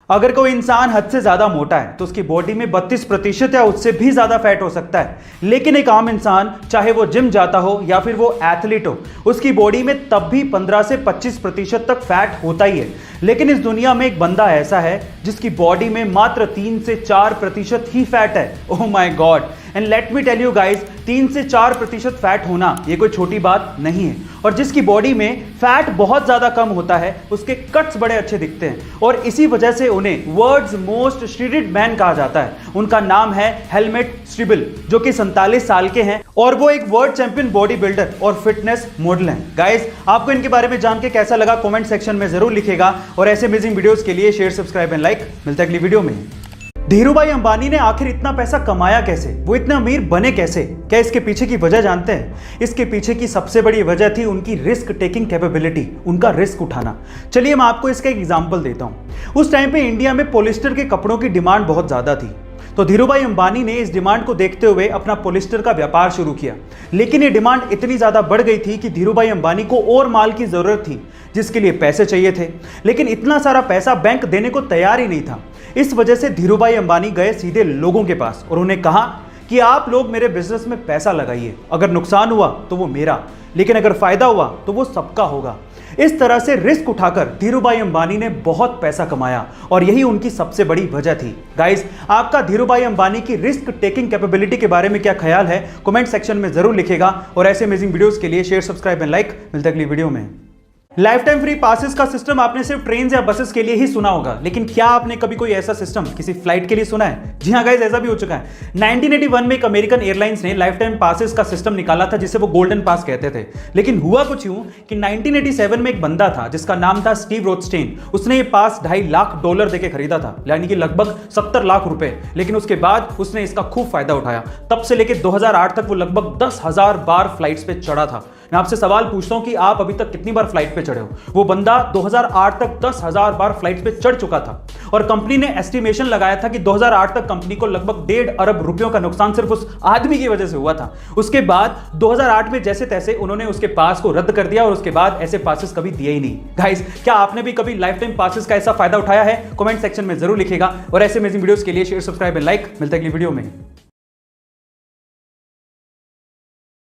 अगर कोई इंसान हद से ज्यादा मोटा है तो उसकी बॉडी में 32% या उससे भी ज्यादा फैट हो सकता है। लेकिन एक आम इंसान, चाहे वो जिम जाता हो या फिर वो एथलीट हो, उसकी बॉडी में तब भी 15 से 25% तक फैट होता ही है। लेकिन इस दुनिया में एक बंदा ऐसा है जिसकी बॉडी में मात्र 3 से 4% ही फैट है। Oh my God. And let me tell you guys, 3 से 4% फैट होना ये कोई छोटी बात नहीं है। और जिसकी बॉडी में फैट बहुत ज्यादा कम होता है उसके कट्स बड़े अच्छे दिखते हैं और इसी वजह से उन्हें वर्ल्ड्स मोस्ट श्रीडेड मैन कहा जाता है। उनका नाम है हेलमेट स्ट्रीबल, जो कि 47 साल के हैं और वो एक वर्ल्ड चैंपियन बॉडी बिल्डर और फिटनेस मॉडल हैं। गाइस, आपको इनके बारे में जान के कैसा लगा कमेंट सेक्शन में जरूर लिखेगा और ऐसे अमेजिंग वीडियोस के लिए शेयर, सब्सक्राइब एंड लाइक। मिलता है अगली वीडियो में। धीरूभाई अंबानी ने आखिर इतना पैसा कमाया कैसे? वो इतने अमीर बने कैसे? क्या इसके पीछे की वजह जानते हैं? इसके पीछे की सबसे बड़ी वजह थी उनकी रिस्क टेकिंग कैपेबिलिटी, उनका रिस्क उठाना। चलिए मैं आपको इसका एक एग्जांपल देता हूं। उस टाइम पे इंडिया में पॉलिस्टर के कपड़ों की डिमांड बहुत ज्यादा थी, तो धीरूभाई अंबानी ने इस डिमांड को देखते हुए अपना पॉलिस्टर का व्यापार शुरू किया। लेकिन ये डिमांड इतनी ज्यादा बढ़ गई थी कि धीरूभाई अंबानी को और माल की जरूरत थी, जिसके लिए पैसे चाहिए थे। लेकिन इतना सारा पैसा बैंक देने को तैयार ही नहीं था। इस वजह से धीरूभाई अंबानी गए सीधे लोगों के पास और उन्हें कहा कि आप लोग मेरे बिजनेस में पैसा लगाइए। अगर नुकसान हुआ तो वो मेरा, लेकिन अगर फायदा हुआ तो वो सबका होगा। इस तरह से रिस्क उठाकर धीरूभाई अंबानी ने बहुत पैसा कमाया और यही उनकी सबसे बड़ी वजह थी। गाइस, आपका धीरूभाई अंबानी की रिस्क टेकिंग कैपेबिलिटी के बारे में क्या ख्याल है? कमेंट सेक्शन में जरूर लिखेगा और ऐसे अमेजिंग वीडियोस के लिए शेयर, सब्सक्राइब एंड लाइक। मिलते हैं अगली वीडियो में। लाइफ टाइम फ्री पासेस का सिस्टम आपने सिर्फ ट्रेन या बसेस के लिए ही सुना होगा, लेकिन क्या आपने कभी कोई ऐसा सिस्टम किसी फ्लाइट के लिए सुना है? जी हाँ गाइस, ऐसा भी हो चुका है। 1981 में एक अमेरिकन एयरलाइंस ने लाइफ टाइम पासेस का सिस्टम निकाला था, जिसे वो गोल्डन पास कहते थे। लेकिन हुआ कुछ यूं कि 1987 में एक बंदा था जिसका नाम था स्टीव रोथस्टेन। उसने ये पास $2.5 लाख देके खरीदा था, यानी कि लगभग 70 लाख रुपए। लेकिन उसके बाद उसने इसका खूब फायदा उठाया। तब से लेकर 2008 तक वो लगभग 10,000 बार फ्लाइट्स पे चढ़ा था। मैं आपसे सवाल पूछता हूं कि आप अभी तक कितनी बार फ्लाइट पे चढ़े हो? वो बंदा 2008 तक 10,000 बार फ्लाइट पे चढ़ चुका था और कंपनी ने एस्टिमेशन लगाया था कि 2008 तक कंपनी को लगभग 1.5 अरब रुपयों का नुकसान सिर्फ उस आदमी की वजह से हुआ था। उसके बाद 2008 में जैसे तैसे उन्होंने उसके पास को रद्द कर दिया और उसके बाद ऐसे पासेस कभी दिए ही नहीं। गाइस, क्या आपने भी कभी लाइफ टाइम पासेस का ऐसा फायदा उठाया है? कमेंट सेक्शन में जरूर लिखेगा और ऐसे अमेजिंग वीडियोस के लिए शेयर, सब्सक्राइब एंड लाइक। मिलते हैं अगली वीडियो में।